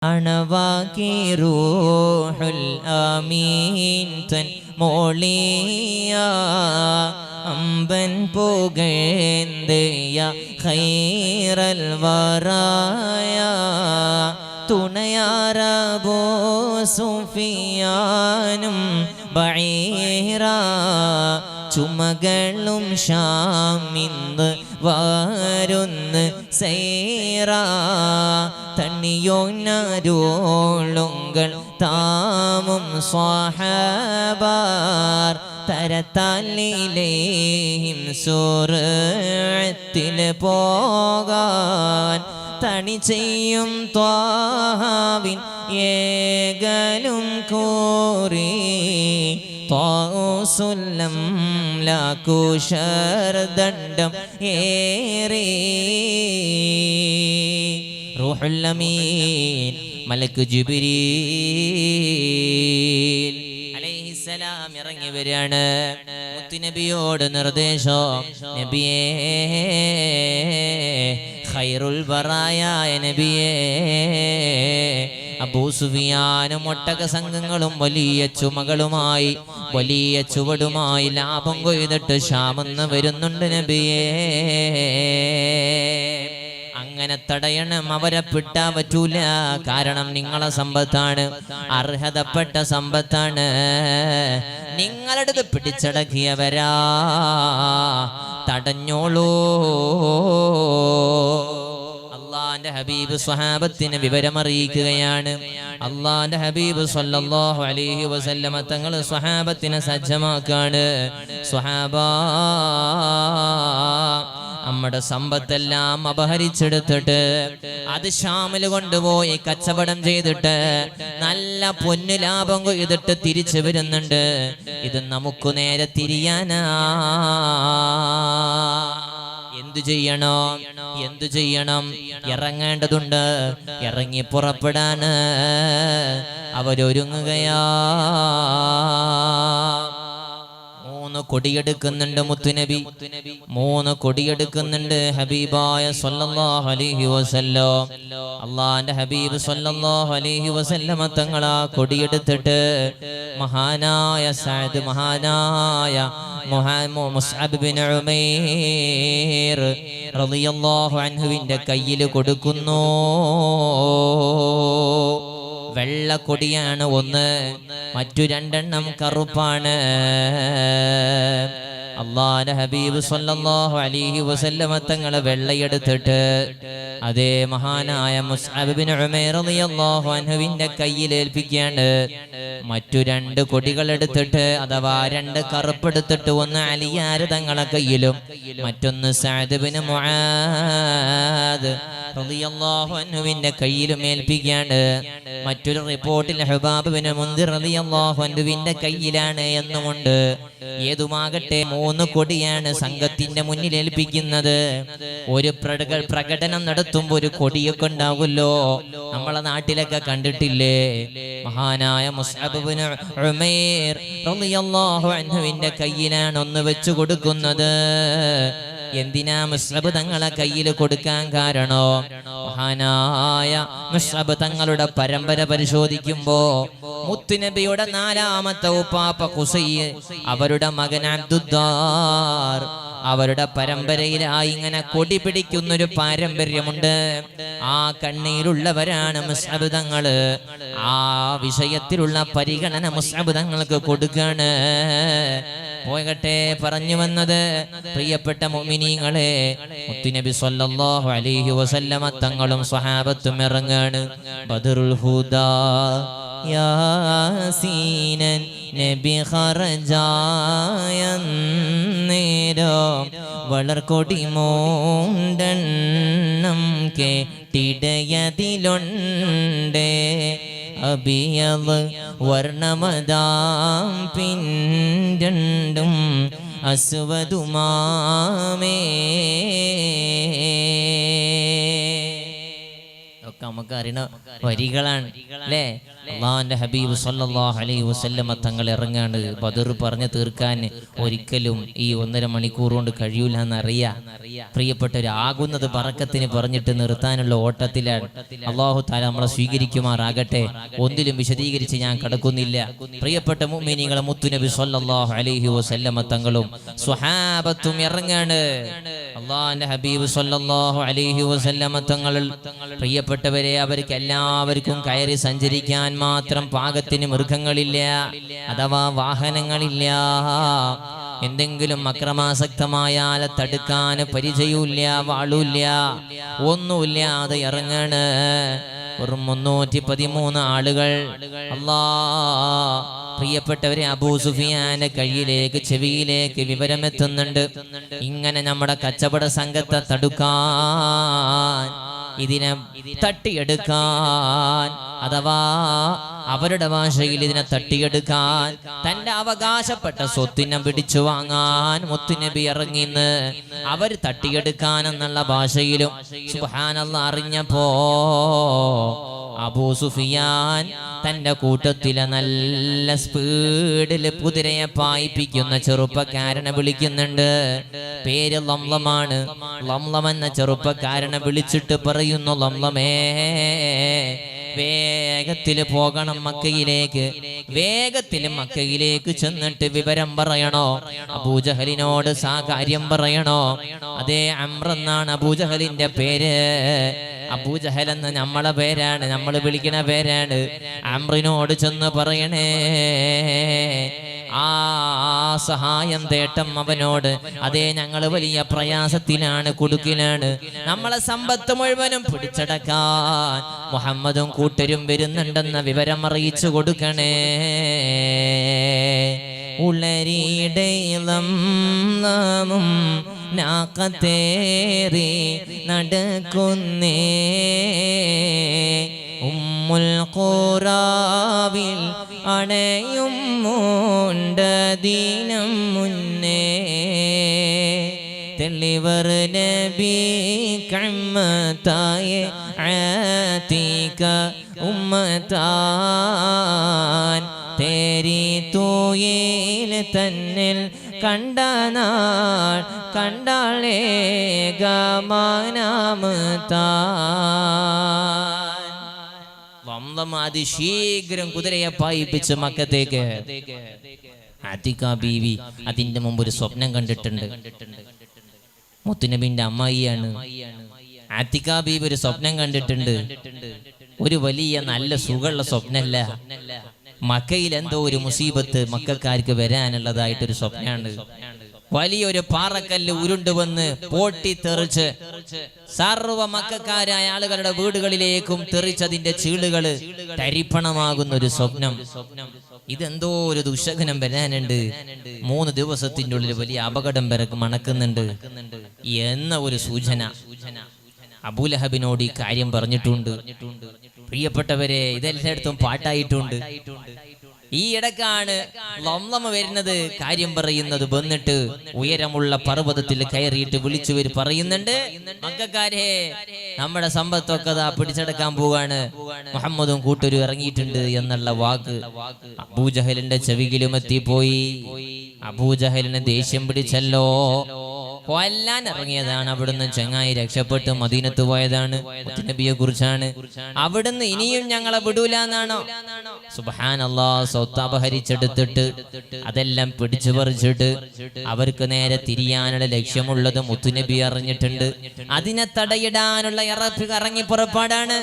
അണവാക്കി റൂഹുൽ ആമീൻ തൻ മോളിയ അമ്പൻ പുകഴ്ന്തയ ഖൈറൽ വറായ തുണയാറബോ സുഫിയാനും ബഈറ ചുമകളും ഷാമിന്ന് വാരുന്ന് സൈറ തണ്ണിയോന്നരോളുങ്ങൾ താമും സ്വഹാബാർ തരത്താലിലേഹിം സൂറത്തിൽ പോകാൻ തണി ചെയ്യും ത്വാഹാവിൻ ഏകലും കോറി ത്വാസുല്ലം ലാകുശർദണ്ഡം ഏറി റൂഹുൽ അമീൻ മലക്ക് ജിബ്രീൽ അലൈഹിസ്സലാം ഇറങ്ങി വരികയാണ്. മുത്തുനബിയോട് നിർദ്ദേശം, നബിയേ ഖൈറുൽ ബറായ നബിയേ, അബൂ സുഫിയാനും ഒട്ടക സംഘങ്ങളും വലിയ ചുമകളുമായി വലിയ ചുവടുമായി ലാഭം കൊയ്തിട്ട് ഷാമെന്ന് വരുന്നുണ്ട് നബിയേ. അങ്ങനെ തടയണം, അവരെ പിട്ടാ പറ്റൂല. കാരണം നിങ്ങളെ സമ്പത്താണ്, അർഹതപ്പെട്ട സമ്പത്താണ്. നിങ്ങളടുത്ത് പിടിച്ചടക്കിയവരാ, തടഞ്ഞോളൂ. അള്ളാന്റെ ഹബീബ് സ്വഹാബത്തിന് വിവരമറിയിക്കുകയാണ്. അള്ളാന്റെ ഹബീബ് സ്വല്ലല്ലാഹു അലൈഹി വസല്ലമ തങ്ങൾ സ്വഹാബത്തിനെ സജ്ജമാക്കാണ്. സ്വഹാബാ, നമ്മുടെ സമ്പത്തെല്ലാം അപഹരിച്ചെടുത്തിട്ട് അത് ഷാമിൽ കൊണ്ടുപോയി കച്ചവടം ചെയ്തിട്ട് നല്ല പൊന്നു ലാഭം കൊയ്തിട്ട് തിരിച്ചു വരുന്നുണ്ട്. ഇത് നമുക്ക് നേരെ തിരിയാനാ. എന്തു ചെയ്യണം? ഇറങ്ങേണ്ടതുണ്ട്. ഇറങ്ങി പുറപ്പെടാന് അവരൊരുങ്ങുകയാ. 3 കൊടിയെടുക്കുന്നുണ്ട് മുത്തുനബി, 3 കൊടിയെടുക്കുന്നുണ്ട് ഹബീബായ സ്വല്ലല്ലാഹു അലൈഹി വസല്ലം. അള്ളാന്റെ ഹബീബ് സ്വല്ലല്ലാഹു അലൈഹി വസല്ലമ തങ്ങളാ കൊടിയെടുത്തിട്ട് മഹാനായ സഅദ്, മഹാനായ മുസ്അബ് ബിൻ ഉമൈർ റളിയല്ലാഹു അൻഹുവിന്റെ കയ്യിൽ കൊടുക്കുന്നു. വെള്ള കൊടിയാണ് ഒന്ന്, മറ്റു 2 കറുപ്പാണ്. അള്ളാന്റെ ഹബീബ് സ്വല്ലല്ലാഹു അലൈഹി വസല്ലമ തങ്ങൾ വെള്ളയെടുത്തിട്ട് അതേ മഹാനായ മുസ്അബ് ബിൻ ഉമൈർ റളിയല്ലാഹു അൻഹുവിന്റെ കയ്യിൽ ഏൽപ്പിക്കുകയാണ്. മറ്റു 2 കൊടികൾ എടുത്തിട്ട്, അഥവാ 2 കറുപ്പെടുത്തിട്ട്, ഒന്ന് അലിയാർ തങ്ങളെ കയ്യിലും മറ്റൊന്ന് സഅദ് ബിൻ മുആദ് റളിയല്ലാഹു അൻഹുവിന്റെ കയ്യിലും ഏൽപ്പിക്കുകയാണ്. മറ്റൊരു റിപ്പോർട്ടിൽ ഹുബാബ് ബിൻ മുൻദിർ റളിയല്ലാഹു അൻഹുവിന്റെ കയ്യിലാണ് എന്നുമുണ്ട്. ഏതുമാകട്ടെ 3 കൊടിയാണ് സംഘത്തിന്റെ മുന്നിൽ ഏൽപ്പിക്കുന്നത്. ഒരു പ്രകടനം നടത്തുമ്പോൾ ഒരു കൊടിയൊക്കെ ഉണ്ടാവുമല്ലോ, നമ്മളെ നാട്ടിലൊക്കെ കണ്ടിട്ടില്ലേ? മഹാനായ മുസ്അബ് ബിൻ ഉമൈർ റളിയല്ലാഹു അൻഹുവിന്റെ കയ്യിലാണ് ഒന്ന് വെച്ചു കൊടുക്കുന്നത്. എന്തിനാ മുസ്അബ് തങ്ങളെ കയ്യിൽ കൊടുക്കാൻ കാരണോ? മഹാനായ മുസ്അബ് തങ്ങളുടെ പരമ്പര പരിശോധിക്കുമ്പോ മുത്തുനബിയുടെ 4ാമത്തെ ഉപ്പാപ്പ ഖുസൈ, അവരുടെ മകൻ അബ്ദുദ്ദാർ, അവരുടെ പരമ്പരയിലായി ഇങ്ങനെ കൊടി പിടിക്കുന്നൊരു പാരമ്പര്യമുണ്ട്. ആ കണ്ണീരുള്ളവരാണ് മുസ്അബ് തങ്ങള്. ആ വിഷയത്തിലുള്ള പരിഗണന മുസ്അബ് തങ്ങൾക്ക് കൊടുക്കാണ്. പോകട്ടെ, പറഞ്ഞു വന്നത് പ്രിയപ്പെട്ട മുഅ്മിനീങ്ങളെ, മുത്തുനബി സ്വല്ലല്ലാഹു അലൈഹി വസല്ലമ തങ്ങളും സ്വഹാബത്തും ഇറങ്ങാണ്. ബദറുൽ ഹുദാ യാസീനൻ നബി ഖറജായ നേരം വളർകൊടി മൂണ്ടെണ്ണം കേട്ടിടയതിലുണ്ട്. അബിയദ് വർണ്ണമതാം പിൻരണ്ടും അസ്വദുമാമേ. ഒക്കെ നമുക്ക് അറിയണ വരികളാണ് അല്ലേ? അള്ളാഹുവിന്റെ ഹബീബ് സല്ലല്ലാഹു അലൈഹി വസല്ലമ തങ്ങൾ ഇറങ്ങാണ്. ബദർ പറഞ്ഞു തീർക്കാൻ ഒരിക്കലും ഈ 1.5 മണിക്കൂർ കൊണ്ട് കഴിയൂല എന്നറിയാം. പ്രിയപ്പെട്ടവരാകുന്നത് ബറക്കത്തിന് പറഞ്ഞിട്ട് നിർത്താനുള്ള ഓട്ടത്തിലാണ്. അള്ളാഹു തആല നമ്മളെ സ്വീകരിക്കുമാറാകട്ടെ. ഒന്നിലും വിശദീകരിച്ച് ഞാൻ കടക്കുന്നില്ല. പ്രിയപ്പെട്ട മുഅ്മിനീങ്ങളെ, മുത്തുനബി സല്ലല്ലാഹു അലൈഹി വസല്ലമ തങ്ങളും സ്വഹാബത്തും ഇറങ്ങാണ്. അള്ളാഹുവിന്റെ ഹബീബ് സല്ലല്ലാഹു അലൈഹി വസല്ലമ തങ്ങൾ പ്രിയപ്പെട്ടവരെ, അവർക്ക് എല്ലാവർക്കും കയറി സഞ്ചരിക്കാൻ മാത്രം പാകത്തിന് മൃഗങ്ങളില്ല, അഥവാ വാഹനങ്ങളില്ല. എന്തെങ്കിലും അക്രമാസക്തമായാൽ തടുക്കാൻ പരിചയമില്ല, വാളുമില്ല, ഒന്നുമില്ലാതെ ഇറങ്ങാണ്. വെറും 313 ആളുകൾ. പ്രിയപ്പെട്ടവരെ, അബൂ സുഫിയാന്റെ കയ്യിലേക്ക്, ചെവിയിലേക്ക് വിവരമെത്തുന്നുണ്ട്. ഇങ്ങനെ നമ്മുടെ കച്ചവട സംഘത്തെ തടുക്കാൻ, ഇതിനെ തട്ടിയെടുക്കാൻ, അഥവാ അവരുടെ ഭാഷയിൽ ഇതിനെ തട്ടിയെടുക്കാൻ, തന്റെ അവകാശപ്പെട്ട സ്വത്തിനെ പിടിച്ചു വാങ്ങാൻ മുത്തുനബി ഇറങ്ങിന്ന്. അവർ തട്ടിയെടുക്കാൻ എന്നുള്ള ഭാഷയിലും സുബ്ഹാനല്ലാഹ് അറിഞ്ഞപ്പോ അബൂ സുഫിയാൻ തന്റെ കൂട്ടത്തിലെ നല്ല സ്പീഡിൽ കുതിരയെ പായിപ്പിക്കുന്ന ചെറുപ്പക്കാരനെ വിളിക്കുന്നുണ്ട്. പേര് ലംലമാണ്. ലംലം എന്ന ചെറുപ്പക്കാരനെ വിളിച്ചിട്ട് പറയുന്നു, ലംലമേ, വേഗത്തിൽ പോകണം മക്കയിലേക്ക്. വേഗത്തിൽ മക്കയിലേക്ക് ചെന്നിട്ട് വിവരം പറയണോ, അബൂജഹലിനോട് കാര്യം പറയണോ. അതേ, അംർ എന്നാണ് അബൂജഹലിന്റെ പേര്. അബൂജഹൽ എന്ന് നമ്മളെ പേരാണ്, നമ്മൾ വിളിക്കണ പേരാണ്. അംറിനോട് ചെന്ന് പറയണേ, ആ സഹായം തേട്ടം അവനോട്. അതേ, ഞങ്ങൾ വലിയ പ്രയാസത്തിലാണ്, കുടുക്കിലാണ്. നമ്മളെ സമ്പത്ത് മുഴുവനും പിടിച്ചടക്കാൻ മുഹമ്മദും കൂട്ടരും വരുന്നുണ്ടെന്ന വിവരം അറിയിച്ചു കൊടുക്കണേ. ഉളരിടയിലും നാമും നാക്കത്തേറി നടക്കുന്നേ, ഉമ്മുൽ ഖുറാവിൽ അണയും മുണ്ടദീനം മുന്നേ. തെളിവർ നബി കഅമതായ ആതിക ഉമ്മതാൻ, തേരി തൂയിൽ തന്നിൽ കണ്ടനാൾ കണ്ടാളേ ഗമാനാമതാൻ. അതിശീഘ്രം കുതിരയെ പായിപ്പിച്ച് മക്കത്തേക്ക്. ആതിക ബീവി അതിന്റെ മുമ്പ് ഒരു സ്വപ്നം കണ്ടിട്ടുണ്ട്. മുത്തുനബിന്റെ അമ്മായിയാണ്. ആതിക ബീവി ഒരു സ്വപ്നം കണ്ടിട്ടുണ്ട്. ഒരു വലിയ നല്ല സുഖമുള്ള സ്വപ്നമല്ല. മക്കയിൽ എന്തോ ഒരു മുസീബത്ത് മക്കക്കാർക്ക് വരാനുള്ളതായിട്ടൊരു സ്വപ്നമാണ്. വലിയൊരു പാറക്കല്ല് ഉരുണ്ടുവന്ന് പൊട്ടിത്തെറിച്ച് സർവ മക്കക്കാരായ ആളുകളുടെ വീടുകളിലേക്കും തെറിച്ചതിന്റെ ചീളുകള് തരിപ്പണമാകുന്ന ഒരു സ്വപ്നം. ഇതെന്തോ ഒരു ദുശകനം വരാനുണ്ട്. 3 ദിവസത്തിന്റെ ഉള്ളിൽ വലിയ അപകടം മണക്കുന്നുണ്ട് എന്ന ഒരു സൂചന അബൂലഹബിനോട് ഈ കാര്യം പറഞ്ഞിട്ടുണ്ട്. പ്രിയപ്പെട്ടവരെ, ഇതെല്ലായിടത്തും പാട്ടായിട്ടുണ്ട്. ഈ ഇടക്കാണ് ലംലമ വരുന്നത്, കാര്യം പറയുന്നത്. വന്നിട്ട് ഉയരമുള്ള പർവ്വതത്തിൽ കയറിയിട്ട് വിളിച്ചു പറയുന്നുണ്ട്, മക്കക്കാരെ, നമ്മുടെ സമ്പത്തൊക്കെ പിടിച്ചെടുക്കാൻ പോവാണ്, മുഹമ്മദും കൂട്ടരും ഇറങ്ങിയിട്ടുണ്ട് എന്നുള്ള വാക്ക് അബൂജഹലിന്റെ ചെവിയിലും എത്തിപ്പോയി. അബൂജഹലിന് ദേഷ്യം പിടിച്ചല്ലോ. കൊല്ലാൻ ഇറങ്ങിയതാണ്. അവിടുന്ന് ചങ്ങായി രക്ഷപ്പെട്ട് മദീനത്ത് പോയതാണ്. നബിയെ കുറിച്ചാണ്. അവിടുന്ന് ഇനിയും ഞങ്ങളെ വിടൂല എന്നാണോ? സുബ്ഹാനല്ലാഹ്. സ്വത്ത് അപഹരിച്ചെടുത്തിട്ട് അതെല്ലാം പിടിച്ചു പറിച്ചിട്ട് അവർക്ക് നേരെ തിരിയാനുള്ള ലക്ഷ്യമുള്ളത് മുത്തുനബി അറിഞ്ഞിട്ടുണ്ട്. അതിനെ തടയിടാനുള്ള ഇറങ്ങി പുറപ്പാടാണ്.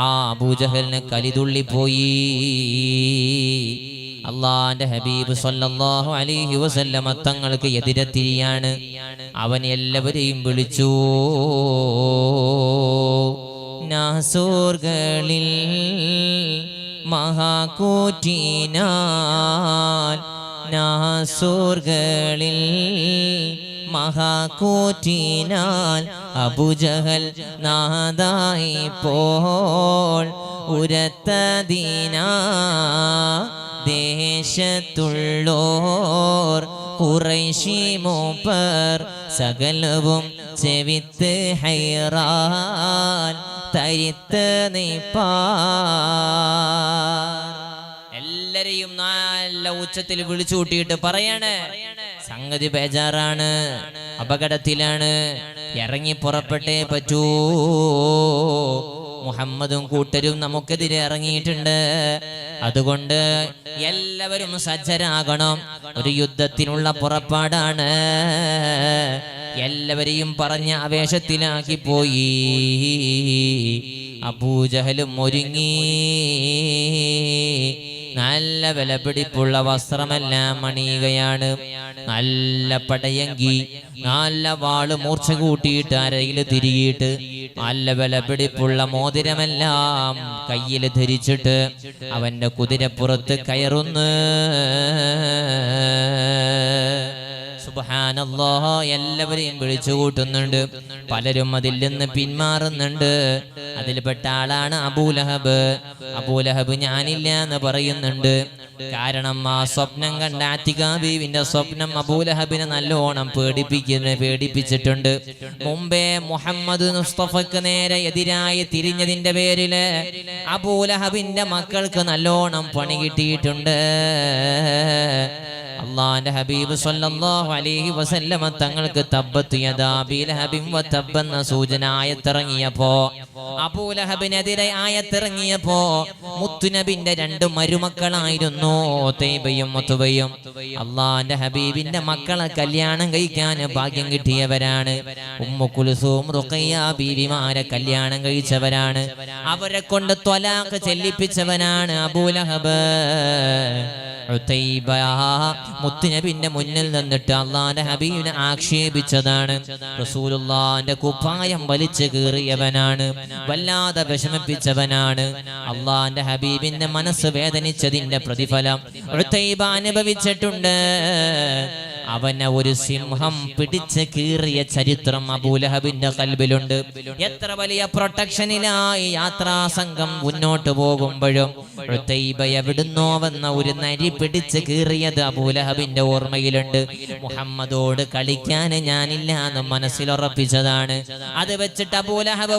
ആ അബൂജഹലിന് കലിതുള്ളിപ്പോയി. അള്ളാന്റെ ഹബീബ് സല്ലല്ലാഹു അലൈഹി വസല്ലമ തങ്ങൾക്ക് എതിരെ തിരിയാണ്. അവൻ എല്ലാവരെയും വിളിച്ചു. നാസൂർകളിൽ മഹാകൂറ്റിനാൽ, നാസൂർകളിൽ മഹാകൂറ്റിനാൽ അബൂജഹൽ നാദായി പോൾ ഉരത്തദീനാ ദേശത്തുള്ളോർ ഖുറൈശി മൂപ്പർ സകലവും ചെവിത്ത് ഹൈറാൻ തരിത്ത് നീപ്പാ. എല്ലാരെയും നല്ല ഉച്ചത്തിൽ വിളിച്ചു കൂട്ടിയിട്ട് പറയാണ്, സംഗതി ബേജാറാണ്, അപകടത്തിലാണ്, ഇറങ്ങി പുറപ്പെട്ടേ പറ്റൂ. മുഹമ്മദും കൂട്ടരും നമുക്കെതിരെ ഇറങ്ങിയിട്ടുണ്ട്. അതുകൊണ്ട് എല്ലാവരും സജ്ജരാകണം. ഒരു യുദ്ധത്തിനുള്ള പുറപ്പാടാണ്. എല്ലാവരെയും പറഞ്ഞ ആവേശത്തിലാക്കി പോയി. അബൂജഹലും ഒരുങ്ങി. നല്ല വിലപിടിപ്പുള്ള വസ്ത്രമെല്ലാം അണിയുകയാണ്. നല്ല പടയങ്കി, നല്ല വാള് മൂർച്ച കൂട്ടിയിട്ട് അരയിൽ തിരികിയിട്ട് നല്ല വിലപിടിപ്പുള്ള മോതിരമെല്ലാം കയ്യിൽ ധരിച്ചിട്ട് അവന്റെ കുതിരപ്പുറത്ത് കയറുന്നു. സുബ്ഹാനല്ലാഹ്, എല്ലാവരെയും വിളിച്ചു കൂട്ടുന്നുണ്ട്. പലരും അതിൽ നിന്ന് പിന്മാറുന്നുണ്ട്. അതിൽപ്പെട്ട ആളാണ് അബൂലഹബ്. അബൂലഹബ് ഞാനില്ല എന്ന് പറയുന്നുണ്ട്. കാരണം ആ സ്വപ്നം കണ്ട ആതിക ബീവിന്റെ സ്വപ്നം അബൂലഹബിനെ നല്ലോണം പേടിപ്പിച്ചിട്ടുണ്ട്. മുമ്പേ മുഹമ്മദ് മുസ്തഫക്ക് നേരെ എതിരായി തിരിഞ്ഞതിന്റെ പേരില് അബൂലഹബിന്റെ മക്കൾക്ക് നല്ലോണം പണി കിട്ടിയിട്ടുണ്ട്. അല്ലാഹുവിന്റെ ഹബീബ് സ്വല്ലല്ലാഹു അലൈഹി വസല്ലമ തങ്ങൾക്ക് തബ്ബത്ത് യദാ അബീ ലഹബിൻ വതബ്ബ എന്ന സൂചന ആയത്തിറങ്ങിയപ്പോ, അബൂലഹബിനെതിരെ ആയത്തിറങ്ങിയപ്പോ മുത്തുനബിന്റെ രണ്ട് മരുമക്കളായിരുന്നു ഉതൈബയും ഉത്ബയും. അല്ലാഹുവിന്റെ ഹബീബിന്റെ മക്കളെ കല്യാണം കഴിക്കാൻ ഭാഗ്യം കിട്ടിയവരാണ്. ഉമ്മു കുൽസൂം, റുഖയ്യ ബീവിമാരെ കല്യാണം കഴിച്ചവരാണ്. അവരെ കൊണ്ട് ത്വലാഖ് ചെല്ലിപ്പിച്ചവനാണ് അബൂലഹബ്. ഉതൈബ മുത്തുനബിന്റെ മുന്നിൽ നിന്നിട്ട് അള്ളാന്റെ ഹബീബിനെ ആക്ഷേപിച്ചതാണ്. റസൂലുള്ളാന്റെ കുപ്പായം വലിച്ചു കീറിയവനാണ്. വല്ലാതെ വിഷമിപ്പിച്ചവനാണ്. അള്ളാന്റെ ഹബീബിന്റെ മനസ്സ് വേദനിച്ചതിന്റെ പ്രതിഫലം ഉതൈബ അനുഭവിച്ചിട്ടുണ്ട്. അവനെ ഒരു സിംഹം പിടിച്ച് കീറിയ ചരിത്രം അബൂലഹബിന്റെ കൽബിലുണ്ട്. എത്ര വലിയ പ്രൊട്ടക്ഷനിലായി യാത്രാ സംഘം മുന്നോട്ട് പോകുമ്പോഴും ഉതൈബ എവിടുന്നോ വന്ന ഒരു നരി പിടിച്ച് കീറിയത് അബൂലഹബിന്റെ ഓർമ്മയിലുണ്ട്. മുഹമ്മദോട് കളിക്കാൻ ഞാനില്ല എന്ന് മനസ്സിലുറപ്പിച്ചതാണ്. അത് വെച്ചിട്ട് അബൂലഹബ്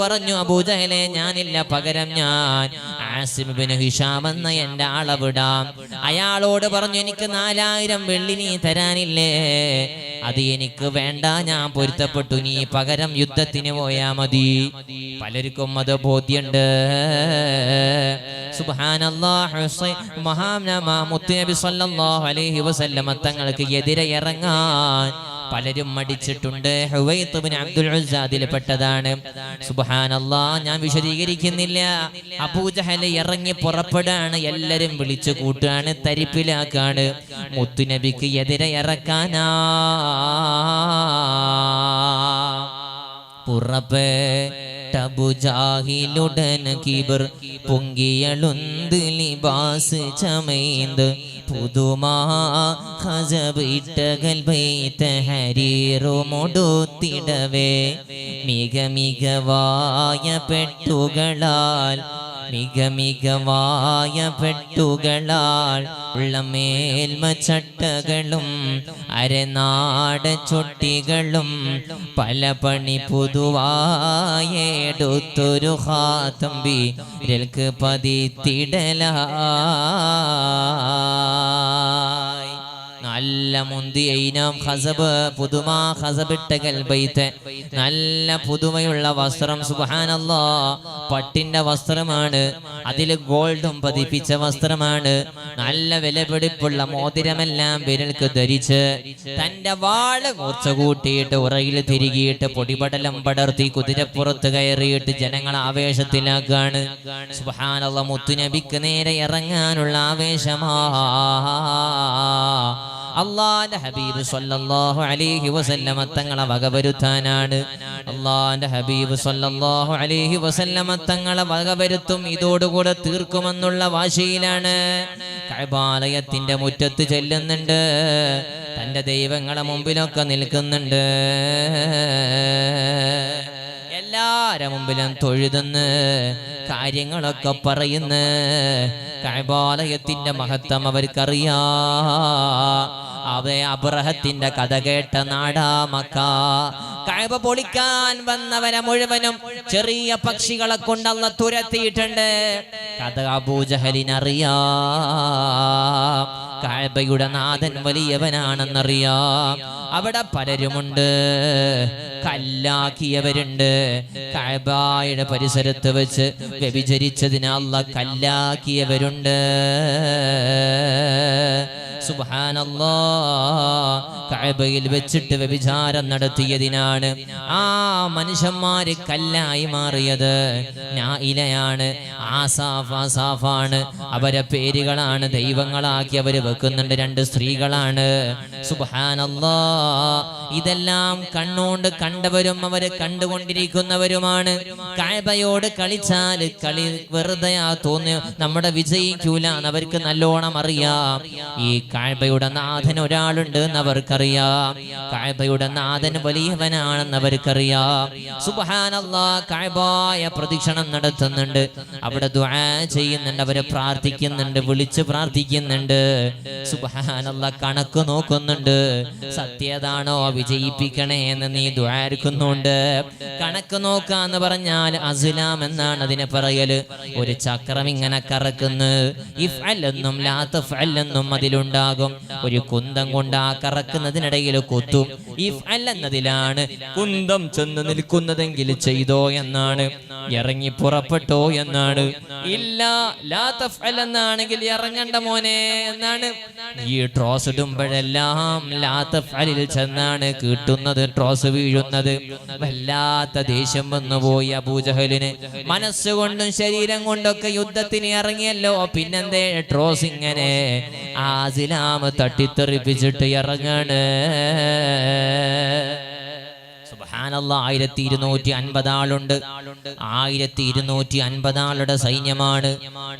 പറഞ്ഞു, അബൂജഹലെ ഞാനില്ല, പകരം ഞാൻ ആസിം ഇബ്നു ഹിഷാം എന്ന എന്റെ ആളെ വിടാം. അയാളോട് പറഞ്ഞു, എനിക്ക് 4000 വെള്ളി നീ തരാനില്ലേ? അത് എനിക്ക് വേണ്ട, ഞാൻ പൊരുത്തപ്പെട്ടു, നീ പകരം യുദ്ധത്തിന് പോയാ മതി. പലർക്കും അത് ബോധ്യമുണ്ട്. സുബ്ഹാനല്ലാഹ്, മുത്തുനബി സ്വല്ലല്ലാഹു അലൈഹി വസല്ലമ തങ്ങൾക്ക് എതിരെ ഇറങ്ങാൻ പലരും മടിച്ചിട്ടുണ്ട്. ഹുവൈത്ത് ഇബ്നു അബ്ദുൽ ഉസ്സ അതിൽപ്പെട്ടതാണ്. സുബ്ഹാനല്ലാഹ്, ഞാൻ വിശദീകരിക്കുന്നില്ല. അബൂജഹൽ ഇറങ്ങി പുറപ്പെടാണ്. എല്ലാരും വിളിച്ചു കൂട്ടാണ്, തരിപ്പിലാക്കാണ്. മുത്തുനബിക്ക് എതിരെ ഇറക്കാനാ പുറപ്പെട്ടബുജാഹിലുടൻ കിബർ പൊങ്കിയളുന്ത് ലിബാസ് ചമൈന്ത് പുതുമാ ഖസബ് ഇട്ടകൽ ബൈത ഹരീറുമൊടുത്തിടവേ മികവായ പെട്ടുകളാൽ ഉള്ള മേൽമ ചട്ടകളും അരനാട ചൊട്ടികളും പല പണി പുതുവായെടുത്തൊരു ഹാത്തമ്പി രൽക്ക് പതിത്തിടലായി. നല്ല മുന്തിയ ഇനം ഖസബ്, പുതുമാ ഖസബിട്ടകൽ ബൈത്ത്, നല്ല പുതുമയുള്ള വസ്ത്രം. സുബ്ഹാനല്ലാഹ്, പട്ടിന്റെ വസ്ത്രമാണ്. അതിൽ ഗോൾഡും പതിപ്പിച്ച വസ്ത്രമാണ്. നല്ല വിലപിടിപ്പുള്ള മോതിരമെല്ലാം വിരൽക്ക് ധരിച്ച് തന്റെ വാള് മൂർച്ച കൂട്ടിയിട്ട് ഉറയിൽ തിരികിയിട്ട് പൊടിപടലം പടർത്തി കുതിരപ്പുറത്ത് കയറിയിട്ട് ജനങ്ങളെ ആവേശത്തിലാക്കാണ്. സുബ്ഹാനല്ലാഹ്, മുത്തുനബിക്ക് നേരെ ഇറങ്ങാനുള്ള ആവേശമാ. അള്ളാന്റെ ഹബീബ് സ്വല്ലല്ലാഹു അലൈഹി വസല്ലമ തങ്ങളെ വകവരുത്താനാണ്. അള്ളാന്റെ ഹബീബ് സ്വല്ലല്ലാഹു അലൈഹി വസല്ലമ തങ്ങളെ വകവരുത്തും, ഇതോടുകൂടെ തീർക്കുമെന്നുള്ള വാശിയിലാണ്. കഅബാലയത്തിന്റെ മുറ്റത്ത് ചെല്ലുന്നുണ്ട്. തന്റെ ദൈവങ്ങളെ മുമ്പിലൊക്കെ നിൽക്കുന്നുണ്ട്. എല്ലാരെ മുമ്പിലും തൊഴുതുന്ന് കാര്യങ്ങളൊക്കെ പറയുന്നു. കഅബാലയത്തിന്റെ മഹത്വം അവർക്കറിയാം. അബ്രഹത്തിന്റെ കഥ കേട്ട നാടാ മക്ക. കഅബ പൊളിക്കാൻ വന്നവരെ മുഴുവനും ചെറിയ പക്ഷികളെ കൊണ്ട് അല്ലാഹു തുരത്തിയിട്ടുണ്ട്. കഥ അബൂജഹലിനറിയാം. കഅബയുടെ നാഥൻ വലിയവനാണെന്നറിയാം. അവിടെ പലരുമുണ്ട്, കല്ലാക്കിയവരുണ്ട്. കഅബയുടെ പരിസരത്ത് വെച്ച് വ്യഭിചരിച്ചതിന് അല്ലാഹു കല്ലാക്കിയവരുണ്ട്. സുബ്ഹാനല്ലാഹ്. കഅബയിൽ വെച്ചിട്ട് വ്യഭിചാരം നടത്തിയതിനാണ് ആ മനുഷ്യന്മാര് കല്ലായി മാറിയത്. നായിലയാണ്, ആസാഫാണ്. അവരെ പേരുകളാണ് ദൈവങ്ങളാക്കി അവര് വെക്കുന്നുണ്ട്. 2 സ്ത്രീകളാണ്. സുബ്ഹാനല്ലാഹ്. ഇതെല്ലാം കണ്ണുകൊണ്ട് കണ്ടവരും അവര് കണ്ടുകൊണ്ടിരിക്കുന്നവരുമാണ്. കഅബയോട് കളിച്ചാൽ കളി വെറുതെ തോന്നി നമ്മുടെ വിജയിക്കൂല എന്നവർക്ക് നല്ലോണം അറിയാം. ഈ കഅബയുടെ നാഥൻ ഒരാളുണ്ട് എന്നവർക്കറിയാം. കഅബയുടെ നാഥൻ വലിയവനാണെന്ന് അവർക്കറിയാം. സുബ്ഹാനല്ലാഹ്. കഅബായ പ്രദക്ഷിണം നടത്തുന്നുണ്ട്, അവിടെ ദുആ ചെയ്യുന്നുണ്ട്, അവരെ പ്രാർത്ഥിക്കുന്നുണ്ട്, വിളിച്ച് പ്രാർത്ഥിക്കുന്നുണ്ട്. സുബ്ഹാനല്ലാഹ്. കണക്ക് നോക്കുന്നുണ്ട്, സത്യതാണോ വിജയിപ്പിക്കണേ എന്ന് നീ ദുആർക്കുന്നുണ്ട്. കണക്ക് നോക്കാന്ന് പറഞ്ഞാൽ അസ്ലാം എന്നാണ് അതിനെ പറയല്. ഒരു ചക്രം ഇങ്ങനെ കറക്കുന്നു, ഇഫ്അൽ എന്നും ലാ തഫ്അൽ എന്നും അതിലുണ്ടാകും. ഒരു കുന്തം കൊണ്ട് ആ കറക്കുന്നതിനിടയിൽ കുത്തും. ഇഫ്അൽ എന്നതിലാണ് കുന്തം ചെന്ന് നിൽക്കുന്നതെങ്കിൽ ചെയ്തോ എന്നാണ്, ഇറങ്ങി പുറപ്പെട്ടോ എന്നാണ്. ഇല്ല ലാ തഫ്അൽ എന്നാണെങ്കിൽ ഇറങ്ങണ്ട മോനെ എന്നാണ്. ഈ ട്രോസ് ഇടുമ്പോഴെല്ലാം ലാ തഫ്അലിൽ ചെന്നാണ് കിട്ടുന്നത്, ട്രോസ് വീഴുന്നത്. വല്ലാത്ത ദേഷ്യം വന്നുപോയി അബൂജഹലിന്. മനസ്സുകൊണ്ടും ശരീരം കൊണ്ടൊക്കെ യുദ്ധത്തിന് ഇറങ്ങിയല്ലോ, പിന്നെന്തേ ട്രോസ് ഇങ്ങനെ ആസിലാമ തട്ടിത്തെറിപ്പിച്ചിട്ട് ഇറങ്ങാണ്. സുബ്ഹാനല്ലാഹ്. 1250 ആളുണ്ട്. 1250 ആളുടെ സൈന്യമാണ്.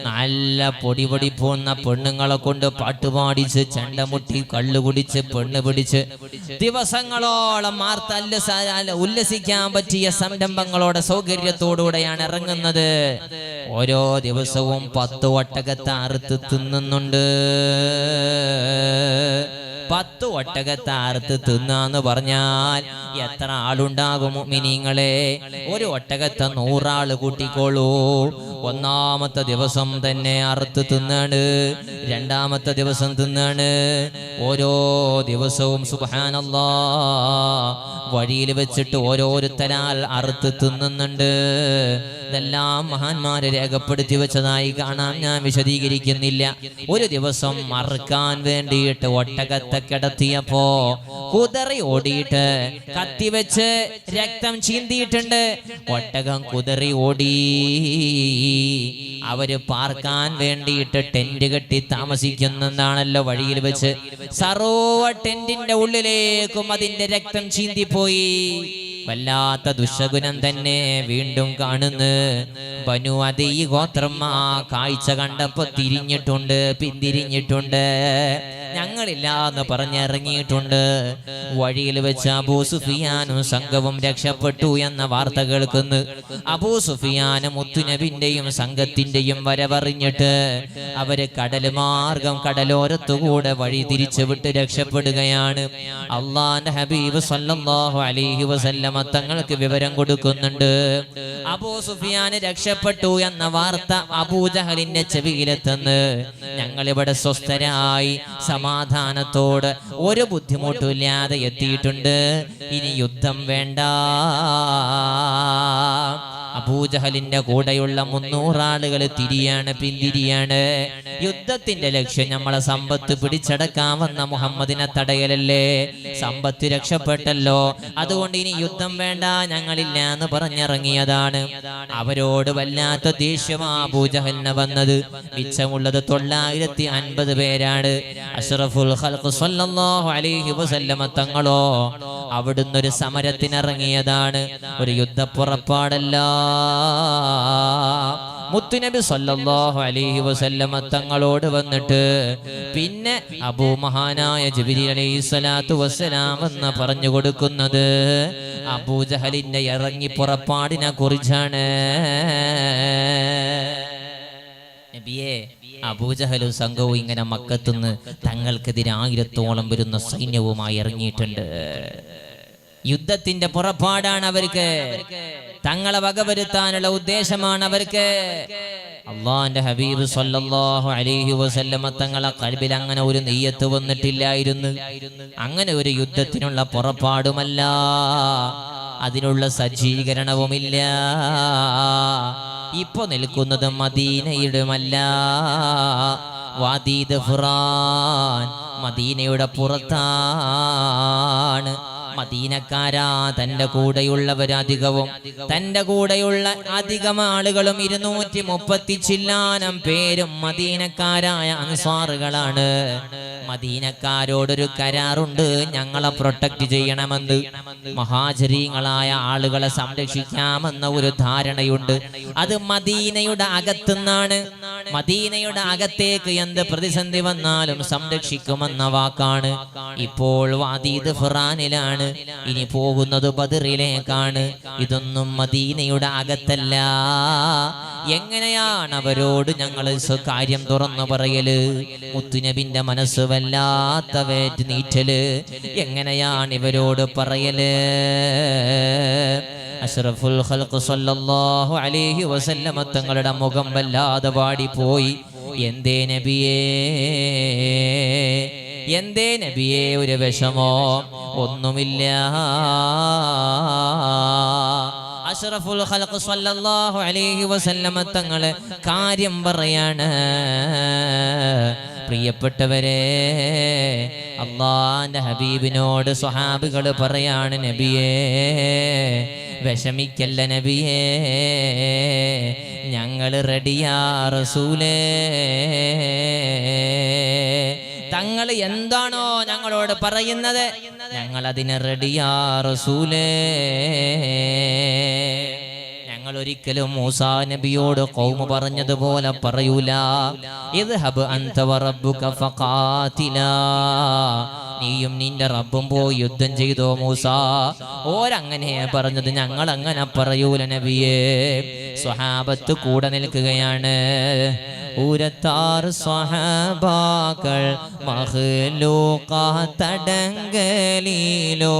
നല്ല പൊടിപൊടി പോന്ന പെണ്ണുങ്ങളെ കൊണ്ട് പാട്ടുപാടിച്ച്, ചെണ്ടമുട്ടി, കള്ളു കുടിച്ച്, പെണ്ണ് പിടിച്ച് ദിവസങ്ങളോളം ഉല്ലസിക്കാൻ പറ്റിയ സംരംഭങ്ങളോടെ സൗകര്യത്തോടുകൂടെയാണ് ഇറങ്ങുന്നത്. ഓരോ ദിവസവും 10 ഒട്ടകത്തെ അറുത്ത് തിന്നുന്നുണ്ട്. 10 ഒട്ടകത്തെ അറുത്ത് തിന്നാന്ന് പറഞ്ഞാൽ എത്ര ആളുണ്ടാകും മുഅ്മിനീങ്ങളെ? ഒരു ഒട്ടകത്തെ 100 ആള് കൂട്ടിക്കോളൂ. ഒന്നാമത്തെ ദിവസം തന്നെ അറുത്ത് തിന്നാണ്, രണ്ടാമത്തെ ദിവസം തിന്നാണ്. ഓരോ ദിവസവും സുബ്ഹാനല്ലാഹ് വഴിയിൽ വെച്ചിട്ട് ഓരോരുത്തരാൽ അറുത്ത് തിന്നുന്നുണ്ട്. ഇതെല്ലാം മഹാന്മാരെ രേഖപ്പെടുത്തി വെച്ചതായി കാണാൻ ഞാൻ വിശദീകരിക്കുന്നില്ല. ഒരു ദിവസം മറക്കാൻ വേണ്ടിയിട്ട് ഒട്ടകത്തെ കിടത്തിയപ്പോ കുതറി ഓടിയിട്ട് കത്തിവെച്ച് രക്തം ചീന്തിയിട്ടുണ്ട്. ഒട്ടകം കുതറി ഓടി. അവര് പാർക്കാൻ വേണ്ടിയിട്ട് ടെന്റ് കെട്ടി താമസിക്കുന്നതാണല്ലോ വഴിയിൽ വെച്ച്. സർവ്വ ടെന്റിന്റെ ഉള്ളിലേക്കും അതിന്റെ രക്തം ചീന്തിപ്പോയി. വല്ലാത്ത ദുശകുനം തന്നെ വീണ്ടും കാണുന്നു. ബനു അദീ ഗോത്രം ആ കാഴ്ച കണ്ടപ്പോ തിരിഞ്ഞിട്ടുണ്ട്, പിന്തിരിഞ്ഞിട്ടുണ്ട്. ഞങ്ങളില്ല എന്ന് പറഞ്ഞിറങ്ങിയിട്ടുണ്ട്. വഴിയിൽ വെച്ച് അബൂ സുഫിയാനും സംഘവും രക്ഷപ്പെട്ടു എന്ന വാർത്ത കേൾക്കുന്നു. അബൂ സുഫിയാനും മുത്തുനബിന്റെയും സംഘത്തിന്റെയും വരവറിഞ്ഞിട്ട് അവര് കടൽ മാർഗം കടലോരത്തുകൂടെ വഴി തിരിച്ചു വിട്ട് രക്ഷപ്പെടുകയാണ്. അള്ളാന്റെ ഹബീബ് സല്ലല്ലാഹു അലൈഹി വസല്ലമ തങ്ങൾക്ക് വിവരം കൊടുക്കുന്നുണ്ട്. അബൂ സുഫിയാൻ രക്ഷപ്പെട്ടു എന്ന വാർത്ത അബൂജഹലിന്റെ ചെവിയിലെത്തുന്നു. ഞങ്ങളിവിടെ സ്വസ്ഥരായി സമാധാനത്തോട് ഒരു ബുദ്ധിമുട്ടില്ലാതെ എത്തിയിട്ടുണ്ട്. ഇനി യുദ്ധം വേണ്ട. അബൂജഹലിന്റെ കൂടെയുള്ള 300 ആളുകൾ പിന്തിരിയാണ്. യുദ്ധത്തിന്റെ ലക്ഷ്യം നമ്മളെ സമ്പത്ത് പിടിച്ചടക്കാമെന്ന മുഹമ്മദിനെ തടയലല്ലേ? സമ്പത്ത് രക്ഷപ്പെട്ടല്ലോ, അതുകൊണ്ട് ഇനി യുദ്ധം വേണ്ട, ഞങ്ങളില്ല എന്ന് പറഞ്ഞിറങ്ങിയതാണ്. അവരോട് വല്ലാത്ത ദേഷ്യമാ അബൂജഹലിന് വന്നത്. മിച്ചമുള്ളത് 950 പേരാണ്. അഷ്റഫുൽ ഖൽഖ് സ്വല്ലല്ലാഹു അലൈഹി വസല്ലമ തങ്ങളോ അവിടുന്ന് ഒരു സമരത്തിനിറങ്ങിയതാണ്, ഒരു യുദ്ധപ്പുറപ്പാടല്ല. മുത്തുനബി സല്ലല്ലാഹു അലൈഹി വസല്ലമ തങ്ങളോട് വന്നിട്ട് പിന്നെ മഹാനായ ജിബ്രീൽ അലൈഹിസ്സലാത്തു വസ്സലാം എന്ന് പറഞ്ഞു കൊടുക്കുന്നത് അബൂജഹലിന്റെ ഇറങ്ങി പുറപ്പാടിനെ കുറിച്ചാണ്. നബിയെ, അബൂജഹലും സംഘവും ഇങ്ങനെ മക്കത്തുനിന്ന് തങ്ങൾക്കെതിരെ 1000-ഓളം വരുന്ന സൈന്യവുമായി ഇറങ്ങിയിട്ടുണ്ട്. യുദ്ധത്തിന്റെ പുറപ്പാടാണ് അവർക്ക്, തങ്ങളെ വകവരുത്താനുള്ള ഉദ്ദേശമാണ് അവർക്ക്. അള്ളാന്റെ ഹബീബ് സല്ലല്ലാഹു അലൈഹി വസല്ലമ തങ്ങളെ ഖൽബിൽ അങ്ങനെ ഒരു നിയ്യത്ത് വന്നിട്ടില്ലായിരുന്നു. അങ്ങനെ ഒരു യുദ്ധത്തിനുള്ള പുറപ്പാടുമല്ല, അതിനുള്ള സജ്ജീകരണവുമില്ല. ഇപ്പൊ നിൽക്കുന്നത് മദീനയുടെമല്ല, വാദി ദഫ്റാൻ മദീനയുടെ പുറത്താണ്. മദീനക്കാരാ തന്റെ കൂടെയുള്ളവരധികവും, തന്റെ കൂടെയുള്ള അധികം ആളുകളും 230 ചില്ലാനം പേരും മദീനക്കാരായ അൻസാറുകളാണ്. മദീനക്കാരോടൊരു കരാറുണ്ട്, ഞങ്ങളെ പ്രൊട്ടക്ട് ചെയ്യണമെന്ന്, മഹാജരീങ്ങളായ ആളുകളെ സംരക്ഷിക്കാമെന്ന ഒരു ധാരണയുണ്ട്. അത് മദീനയുടെ അകത്തുനിന്നാണ്. മദീനയുടെ അകത്തേക്ക് എന്ത് പ്രതിസന്ധി വന്നാലും സംരക്ഷിക്കുമെന്ന വാക്കാണ്. ഇപ്പോൾ വാദി ദഫ്റാനിലാണ്, ഇനി പോകുന്നത് ബദറിലേക്കാണ്. ഇതൊന്നും മദീനയുടെ അകത്തല്ല. എങ്ങനെയാണ് അവരോട് ഞങ്ങൾ കാര്യം തുറന്നു പറയല്? മുത്തുനബിന്റെ മനസ്സ് വല്ലാത്ത വേറ്റ് നീറ്റല്. എങ്ങനെയാണ് ഇവരോട് പറയല്? അഷ്റഫുൽ ഖൽഖ് സല്ലല്ലാഹു അലൈഹി വസല്ലമ തങ്ങളുടെ മുഖം വല്ലാതെ വാടിപ്പോയി. എന്തേ നബിയേ, എന്തേ നബിയേ ഒരു വിഷമോ? ഒന്നുമില്ല. അഷ്റഫുൽ ഖൽഖ് സല്ലല്ലാഹു അലൈഹി വസല്ലമ തങ്ങളെ കാര്യം പറയാണ്. പ്രിയപ്പെട്ടവരെ, അല്ലാഹുവിന്റെ ഹബീബിനോട് സ്വഹാബികൾ പറയാണ്, നബിയേ വിഷമിക്കല്ല നബിയേ, ഞങ്ങൾ റെഡിയാ റസൂലേ. തങ്ങൾ എന്താണോ ഞങ്ങളോട് പറയുന്നത്, ഞങ്ങൾ അതിന് റെഡിയാ റസൂലേ. ഞങ്ങൾ ഒരിക്കലും മൂസാ നബിയോട് ഖൗമ പറഞ്ഞതുപോലെ പറയൂല, ഇദ്ഹബ് അൻത വറബ്ബുക ഫഖാതിലാ, നീയും നിന്റെ റബ്ബും പോയി യുദ്ധം ചെയ്തോ മൂസാ. ഓരങ്ങനെ പറഞ്ഞത്, ഞങ്ങൾ അങ്ങനെ പറയൂല നബിയേ. സ്വഹാബത്ത് കൂടെ നിൽക്കുകയാണ്. ഊരത്താറ് സ്വഹാബാക്കൾ മഖ്ലൂഖാത്തടങ്കലിലോ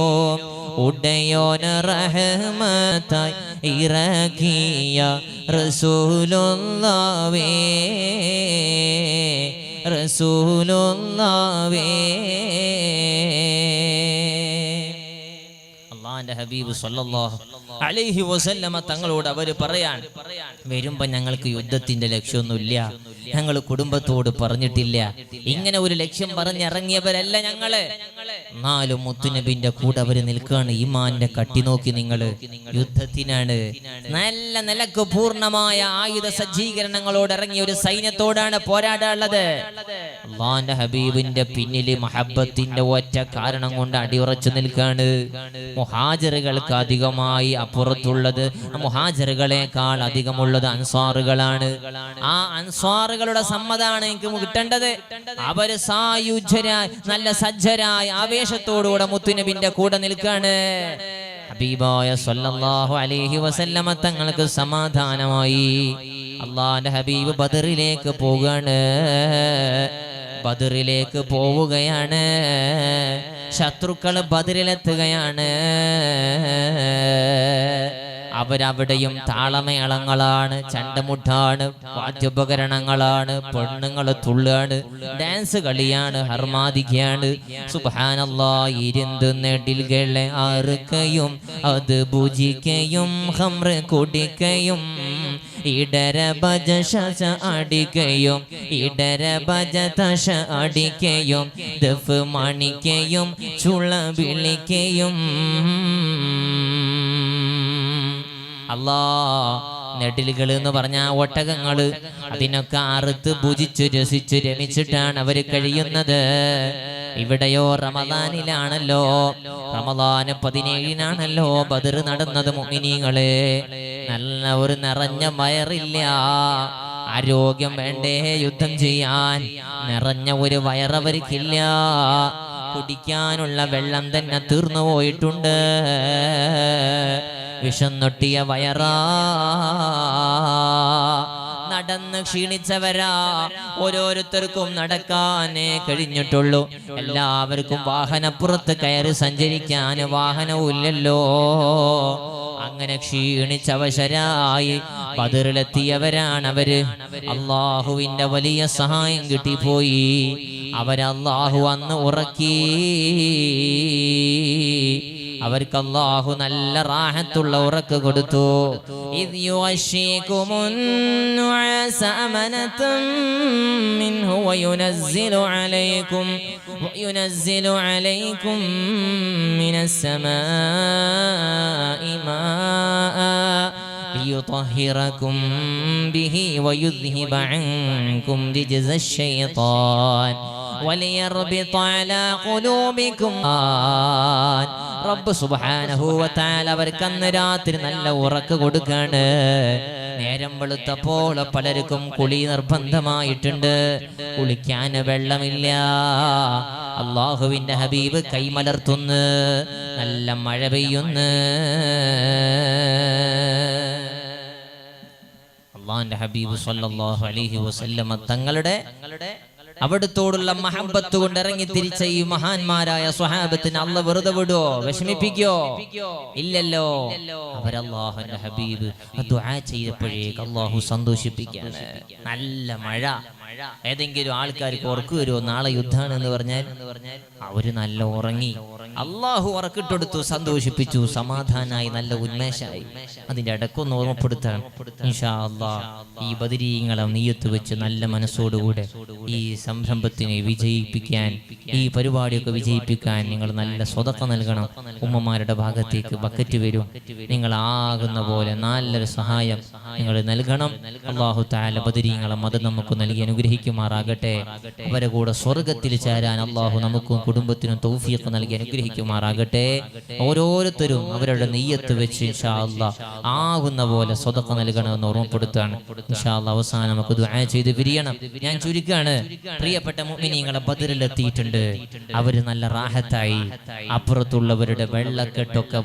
ഉടയോന റഹ്മത്തായി ഇറക്കിയ റസൂലുള്ളാഹേ, റസൂലുള്ളാഹേ. അല്ലാഹുവിന്റെ ഹബീബ് സല്ലല്ലാഹു അലൈഹി വസല്ലമ തങ്ങളോട് അവർ പറയാൻ, വരുമ്പോ ഞങ്ങൾക്ക് യുദ്ധത്തിന്റെ ലക്ഷ്യമൊന്നുമില്ല, ഞങ്ങൾ കുടുംബത്തോട് പറഞ്ഞിട്ടില്ല, ഇങ്ങനെ ഒരു ലക്ഷ്യം പറഞ്ഞിറങ്ങിയവരല്ല ഞങ്ങള്. എന്നാലും മുത്തുനബിന്റെ കൂടെ അവര് നിൽക്കുകയാണ്. ഈമാന്റെ കട്ടി നോക്കി നിങ്ങള്, യുദ്ധത്തിനാണ്. നല്ല നിലക്ക് പൂർണ്ണമായ ആയുധ സജ്ജീകരണങ്ങളോട് ഇറങ്ങിയ ഒരു സൈന്യത്തോടാണ് പോരാടാനുള്ളത്. അല്ലാഹുവിന്റെ ഹബീബിന്റെ പിന്നില് മഹബത്തിന്റെ ഒറ്റ കാരണം കൊണ്ട് അടിയുറച്ചു നിൽക്കാണ്. മുഹാജിറുകൾക്ക് അധികമായി അപ്പുറത്തുള്ളത്, മുഹാജിറുകളെക്കാൾ അധികമുള്ളത് അൻസാറുകളാണ്. ആ അൻസാറുകളുടെ സമ്മതാണ് എനിക്ക് കിട്ടേണ്ടത്. അവര് സായുജ്യരായി നല്ല സജ്ജരായി ആവേശത്തോടുകൂടെ മുത്തുനബിന്റെ കൂടെ നിൽക്കാണ്. ഹബീബായ സല്ലല്ലാഹു അലൈഹി വസല്ലമ തങ്ങൾക്ക് സമാധാനമായി. അല്ലാഹുവിന്റെ ഹബീബ് ബദറിലേക്ക് പോവുകയാണ്. ബദറിലേക്ക് പോവുകയാണ്. ശത്രുക്കൾ ബദറിലെത്തുകയാണ്. അവരവിടെയും താളമേളങ്ങളാണ്, ചണ്ടമുട്ടാണ്, വാദ്യോപകരണങ്ങളാണ്, പെണ്ണുങ്ങൾ തുള്ളാണ്, ഡാൻസ് കളിയാണ്, ഹർമാദിക്കയാണ്. സുബ്ഹാനല്ലാഹ്. ഇരുന്ന് നെടിൽകളെ അറുക്കയും അത് ഭുജിക്കയും ഹംറ കുടിക്കയും ഇടര ഭജ ശശ അടിക്കയും ഇടര ഭജ തശ അടിക്കയും ദഫ് മണിക്കയും ചുള വിളിക്കയും. അല്ലാ, നെടിലുകൾ എന്ന് പറഞ്ഞ ഒട്ടകങ്ങള്, അതിനൊക്കെ അറുത്ത് ഭുജിച്ചു രസിച്ചു രമിച്ചിട്ടാണ് അവര് കഴിയുന്നത്. ഇവിടെയോ റമദാനിലാണല്ലോ, റമദാന് 17-നാണല്ലോ ബദർ നടന്നത്. മുഅ്മിനീങ്ങളെ, നല്ല ഒരു നിറഞ്ഞ വയറില്ല, ആരോഗ്യം വേണ്ടേ യുദ്ധം ചെയ്യാൻ. നിറഞ്ഞ ഒരു വയറവർക്കില്ല, കുടിക്കാനുള്ള വെള്ളം തന്നെ തീർന്നു പോയിട്ടുണ്ട്. വിഷന്നൊട്ടിയ വയറാ, നടന്ന് ക്ഷീണിച്ചവരാ, ഓരോരുത്തർക്കും നടക്കാനേ കഴിഞ്ഞിട്ടുള്ളൂ. എല്ലാവർക്കും വാഹനപ്പുറത്ത് കയറി സഞ്ചരിക്കാൻ വാഹനവുമില്ലല്ലോ. അങ്ങനെ ക്ഷീണിച്ചവശരായി ബദറിലെത്തിയവരാണ് അവര്. അള്ളാഹുവിന്റെ വലിയ സഹായം കിട്ടിപ്പോയി. അവരല്ലാഹു അന്ന് ഉറക്കി. അവർക്ക് അല്ലാഹു നല്ല റാഹത്തുള്ള ഉറക്ക് കൊടുത്തു. ഇദ് യുഅശീകുമുൻ നുഅസ അമനതൻ മിൻഹു വയുനസ്സിലു അലൈക്കും മിനസ് സമാഇ മാഅ ലിയുطهിറകും ബിഹി വയുദ്ഹിബ അൻകും റിജ്സ ശൈത്താൻ വലിയർബിത അലാ ഖുലൂബികും. റബ്ബ് സുബ്ഹാനഹു വ തആല അവർക്ക് അന്ന് രാത്രി നല്ല ഉറക്ക് കൊടുക്കാണ്. നേരം വെളുത്തപ്പോൾ പലർക്കും കുളി നിർബന്ധമായിട്ടുണ്ട്. കുളിക്കാൻ വെള്ളമില്ല. അല്ലാഹുവിന്റെ ഹബീബ് കൈമലർത്തുന്നു. നല്ല മഴ പെയ്യുന്നു. അല്ലാഹുവിന്റെ ഹബീബ് സ്വല്ലല്ലാഹു അലൈഹി വസല്ലമ തങ്ങളുടെ അവിടുത്തോടുള്ള മഹബത്ത് കൊണ്ട് ഇറങ്ങി തിരിച്ച ഈ മഹാന്മാരായ സ്വഹാബത്തിന് അള്ളാഹ് വെറുതെ വിടുവോ, വിഷമിപ്പിക്കോ? ഇല്ലല്ലോ. അവരല്ലാഹുവിന്റെ ഹബീബ് ദുആ ചെയ്തപ്പോഴേക്ക് അള്ളാഹു സന്തോഷിപ്പിക്കാണ്. നല്ല മഴ. ഏതെങ്കിലും ആൾക്കാർക്ക് ഉറക്കു വരുമോ? നാളെ യുദ്ധമാണ് എന്ന് പറഞ്ഞാൽ അവര് നല്ല ഉറങ്ങി. അള്ളാഹു ഉറക്കിട്ടെടുത്തു, സന്തോഷിപ്പിച്ചു, സമാധാനായി, നല്ല ഉന്മേഷമായി. അതിന്റെ ഇടക്കൊന്ന് ഓർമ്മപ്പെടുത്താൻ ഇൻഷാ അല്ലാഹ് ഈ ബദരീങ്ങളെ നീയത്ത് വെച്ച് നല്ല മനസ്സോടുകൂടെ ഈ സംരംഭത്തിനെ വിജയിപ്പിക്കാൻ, ഈ പരിപാടിയൊക്കെ വിജയിപ്പിക്കാൻ നിങ്ങൾ നല്ല സ്വതക്ക നൽകണം. ഉമ്മമാരുടെ ഭാഗത്തേക്ക് ബക്കറ്റ് വരും. നിങ്ങൾ ആകുന്ന പോലെ നല്ലൊരു സഹായം നിങ്ങൾ നൽകണം. അല്ലാഹു തആല ബദരീങ്ങളെ മദദ് നമുക്ക് നൽകി അനുഗ്രഹിക്കുമാറാകട്ടെ. അവരെ കൂടെ സ്വർഗത്തിൽ ചേരാൻ അല്ലാഹു നമുക്കും കുടുംബത്തിനും തൗഫീഖ് നൽകി അനുഗ്രഹിക്കുമാറാകട്ടെ. ഓരോരുത്തരും അവരുടെ നിയ്യത്ത് വെച്ച് ഇൻഷാ അല്ലാഹ് ആകുന്ന പോലെ സ്വതക്ക നൽകണമെന്ന് ഓർമ്മപ്പെടുത്തുകയാണ്. ഇൻഷാ അല്ലാഹ് അവസാനം നമുക്ക് ദുആ ചെയ്ത് പിരിയണം. ഞാൻ ചുരുക്കാണ്. പ്രിയപ്പെട്ട മുഅ്മിനീങ്ങളെ ബദറിലെത്തിയിട്ടുണ്ട്. അവര് നല്ല റാഹത്തായി. അപ്പുറത്തുള്ളവരുടെ വെള്ളക്കെട്ടൊക്കെ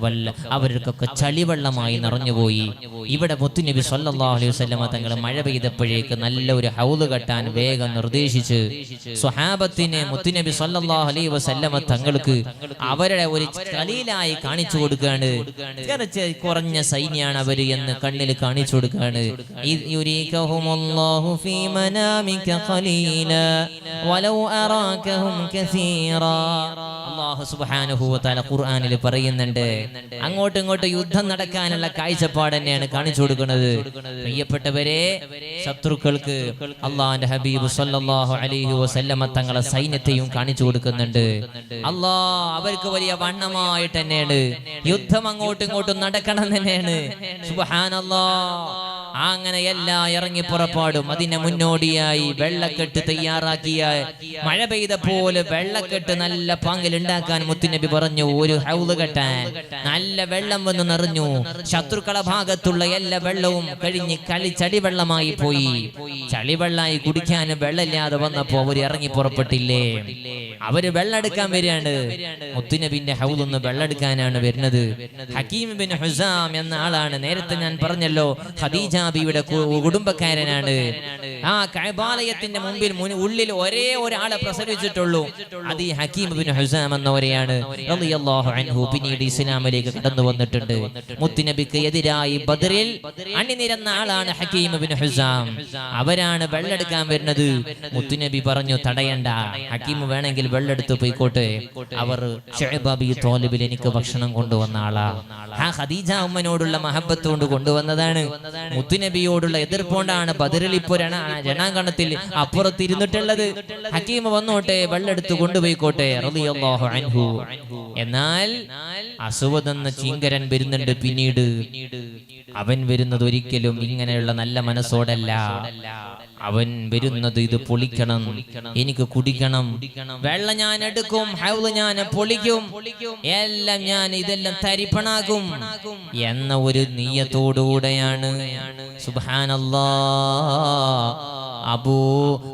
അവർക്കൊക്കെ ചളിവെള്ളമായി നിറഞ്ഞുപോയി. ഇവിടെ മുത്തുനബി സ്വല്ലല്ലാഹു അലൈഹി വസല്ലമ തങ്ങൾ മഴ പെയ്തപ്പോഴേക്ക് നല്ല ഒരു ഹൗദ് കെട്ടാൻ വേഗം നിർദ്ദേശിച്ച് സ്വഹാബത്തിനെ മുത്തുനബി സ്വല്ലല്ലാഹു അലൈഹി വസല്ലമ തങ്ങൾക്ക് അവരുടെ ഒരു ഖലീലായി കാണിച്ചു കൊടുക്കുകയാണ്. കുറഞ്ഞ സൈന്യാണ് അവര് എന്ന് കണ്ണിൽ കാണിച്ചു കൊടുക്കുകയാണ്. അല്ലാഹു സുബ്ഹാനഹു വ തആല ഖുർആനിൽ പറയുന്നുണ്ട്. അങ്ങോട്ടും ഇങ്ങോട്ടും യുദ്ധം നടക്കാനുള്ള കാഴ്ചപ്പാട് തന്നെയാണ് കാണിച്ചു കൊടുക്കുന്നത്. പ്രിയപ്പെട്ടവരെ, ശത്രുക്കൾക്ക് അല്ലാഹുവിന്റെ ഹബീബ് സ്വല്ലല്ലാഹു അലൈഹി വസല്ലമ തങ്ങളെ സൈന്യത്തെയും കാണിച്ചു കൊടുക്കുന്നുണ്ട്. അല്ലാഹ് അവർക്ക് വലിയ വണ്ണമായിട്ട് തന്നെയാണ്. യുദ്ധം അങ്ങോട്ടും ഇങ്ങോട്ടും നടക്കണം തന്നെയാണ്. സുബ്ഹാനല്ലാഹ്. അങ്ങനെ എല്ലാം ഇറങ്ങി പുറപ്പാടും. അതിന് മുന്നോടിയായി വെള്ളക്കെട്ട് തയ്യാറാക്കിയ മഴ പെയ്ത പോലെ വെള്ളക്കെട്ട് നല്ല പാങ്ങിൽ ഉണ്ടാക്കാൻ മുത്തുനബി പറഞ്ഞു. ഒരു ഹൗദ് കെട്ടാൻ നല്ല വെള്ളം വന്ന് നിറഞ്ഞു. ശത്രുക്കളെ ഭാഗത്തുള്ള എല്ലാ വെള്ളവും കഴിഞ്ഞ് ചളിവെള്ളമായി പോയി. ചളിവെള്ളമായി കുടിക്കാൻ വെള്ളമില്ലാതെ വന്നപ്പോ അവർ ഇറങ്ങി പുറപ്പെട്ടില്ലേ? അവര് വെള്ളമെടുക്കാൻ വരികയാണ്. മുത്തുനബിന്റെ ഹൗദൊന്ന് വെള്ളമെടുക്കാനാണ് വരുന്നത്. ഹക്കീം ബിൻ ഹുസാം എന്ന ആളാണ്. നേരത്തെ ഞാൻ പറഞ്ഞല്ലോ, ഖദീജ ബീവിയുടെ കുടുംബക്കാരനാണ്. ആ കഅബാലയത്തിന്റെ മുമ്പിൽ ഉള്ളിൽ ഒരേ ഒരാളെ പ്രസവിച്ചിട്ടുള്ളൂ. അത് ഈ ഹക്കീം ബിൻ ഹുസാം എന്നവരെയാണ് റളിയല്ലാഹു അൻഹു. പിന്നീട് ഇസ്ലാമിലേക്ക് കടന്നു വന്നിട്ടുണ്ട്. മുത്തുനബിക്ക് എതിരായി ബദറിൽ അണിനിരന്ന ആളാണ് ഹക്കീം ബിൻ ഹുസാം. അവരാണ് വെള്ളെടുക്കാൻ വരുന്നത്. മുത്തുനബി പറഞ്ഞു, തടയണ്ട, ഹക്കീം വേണമെങ്കിൽ വെള്ളെടുത്ത് പോയിക്കോട്ടെ. അവർ ശുഐബ് അബി ത്വാലിബിൽ എനിക്ക് ഭക്ഷണം കൊണ്ടുവന്ന ആളാ. ആ ഖദീജ ഉമ്മനോടുള്ള മഹബത്ത് കൊണ്ട് കൊണ്ടുവന്നതാണ്. മുത്തുനബിയോടുള്ള എതിർപ്പോണ്ടാണ് ബദറിൽ ഇപ്പോൾ രണാങ്കണത്തിൽ അപ്പുറത്തിരുന്നിട്ടുള്ളത്. ഹക്കീം വന്നോട്ടെ, വെള്ളെടുത്ത് കൊണ്ടുപോയിക്കോട്ടെ റളിയല്ലാഹു അൻഹു. എന്നാൽ അസ്വദ് എന്ന ചീങ്കരൻ വരുന്നുണ്ട്. പിന്നീട് അവൻ വരുന്നത് ഒരിക്കലും ഇങ്ങനെയുള്ള നല്ല മനസ്സോടല്ല. അവൻ വരുന്നത് ഇത് പൊളിക്കണം, എനിക്ക് കുടിക്കണം, വെള്ളം ഞാൻ എടുക്കും, ഹൗദ് ഞാൻ പൊളിക്കും, എല്ലാം ഞാൻ ഇതെല്ലാം തരിപ്പണാക്കും എന്ന ഒരു നിയ്യത്തോടുകൂടെയാണ്. സുബ്ഹാനല്ലാഹ്.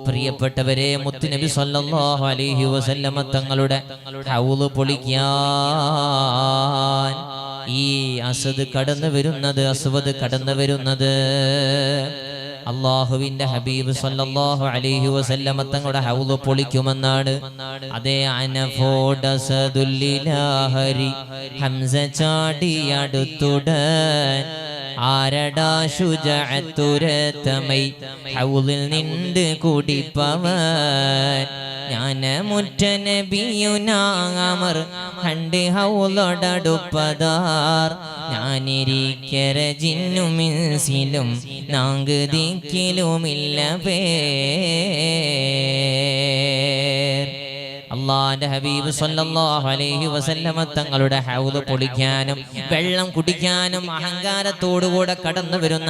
പ്രിയപ്പെട്ടവരെ, മുത്തുനബി സ്വല്ലല്ലാഹു അലൈഹി വസല്ലമ തങ്ങളുടെ ഹൗദ് പൊളിക്കാൻ ഈ അസ്വദ് കടന്നു വരുന്നത് അള്ളാഹുവിന്റെ ഹബീബ് സല്ലല്ലാഹു അലൈഹി വസല്ലമ തങ്ങളുടെ ഹൗദ് പൊളിക്കുമെന്നാണ്. അതേ അനഫോഡസദുല്ലിലാഹരി ഹംസ ചാടിയടുത്തുടൻ ആരടാ ശുജഅത്തുരതമൈ ഹൗദിൽ നിണ്ട് കുടിപ്പവൻ ഞാൻ മുറ്റ നബിയുനാമർ ഹണ്ട് ഹൗലൊടടുപ്പതാർ ഞാനിരിക്കര ജിന്നും ഇൻസിലും നാങ്ക് ദിക്കിലുമില്ല പേർ. അള്ളാന്റെ ഹബീബ് സല്ലല്ലാഹു അലൈഹി വസല്ലമ തങ്ങളുടെ ഹൗദ് പൊളിക്കാനും വെള്ളം കുടിക്കാനും അഹങ്കാരത്തോടുകൂടെ കടന്നു വരുന്ന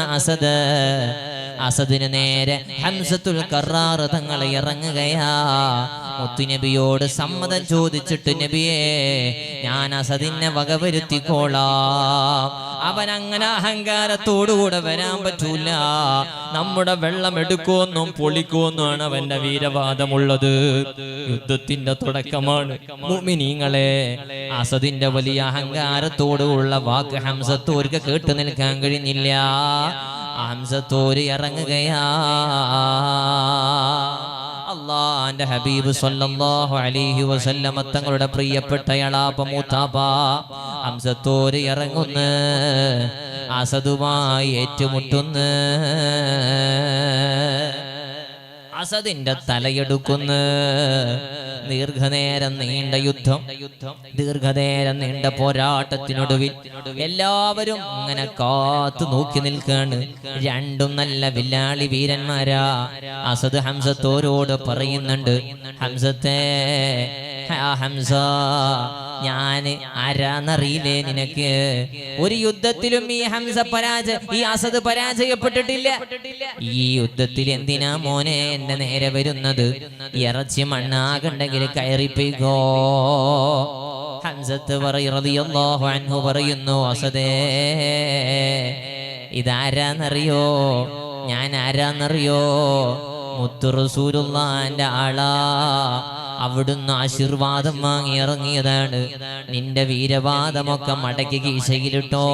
അസദിന് നേരെ ഹംസത്തുൽ കറാർ തങ്ങൾ ഇറങ്ങുകയാ. മുത്തുനബിയോട് സമ്മതം ചോദിച്ചിട്ട്, നബിയേ ഞാൻ അസദിനെ വകവരുത്തിക്കോളാം, അവൻ അങ്ങനെ അഹങ്കാരത്തോടുകൂടെ വരാൻ പറ്റൂല, നമ്മുടെ വെള്ളം എടുക്കുമെന്നും പൊളിക്കുമെന്നുമാണ് അവന്റെ വീരവാദമുള്ളത്. യുദ്ധത്തിന്റെ തുടക്കമാണ്. മുഅ്മിനീങ്ങളെ, അസദിന്റെ വലിയ അഹങ്കാരത്തോടുള്ള വാക്ക് ഹംസത്തോർക്ക് കേട്ടു നിൽക്കാൻ കഴിഞ്ഞില്ല. ഹംസത്തോര് ഇറങ്ങുകയാ. അള്ളാന്റെ ഹബീബ് സല്ലല്ലാഹു അലൈഹി വസല്ലമ തങ്ങളുടെ പ്രിയപ്പെട്ട എളാപ്പ മൂത്താപ്പ ഹംസത്തോര് ഇറങ്ങുന്നു, അസദുമായി ഏറ്റുമുട്ടുന്നു. അസദിന്റെ തലയെടുക്കുന്നു. ദീർഘനേരം നീണ്ട യുദ്ധം, ദീർഘനേരം നീണ്ട പോരാട്ടത്തിനൊടുവിൽ എല്ലാവരും അങ്ങനെ കാത്തു നോക്കി നിൽക്കാണ്. രണ്ടും നല്ല വില്ലാളി വീരന്മാരാ. അസദ് ഹംസത്തോരോട് പറയുന്നുണ്ട്, ഹംസത്തെ, ഹംസ, ഞാന് ആരാന്നറിയില്ലേ നിനക്ക്? ഒരു യുദ്ധത്തിലും ഈ അസദ് പരാജയപ്പെട്ടിട്ടില്ല. ഈ യുദ്ധത്തിൽ എന്തിനാ മോനെ എന്റെ നേരെ വരുന്നത്? ഇറച്ചി മണ്ണാകണ്ടെങ്കിൽ കയറിപ്പിക്കോ. ഹംസത്ത് റളിയല്ലാഹു അൻഹു പറയുന്നു, അസദേ, ഇതാരാന്നറിയോ? ഞാൻ ആരാന്നറിയോ? മുത്തു റസൂലുള്ളാഹിന്റെ ആളാ. അവിടുന്ന് ആശീർവാദം വാങ്ങി ഇറങ്ങിയതാണ്. നിന്റെ വീരവാദമൊക്കെ മടക്കി കീശയിലിട്ടോ.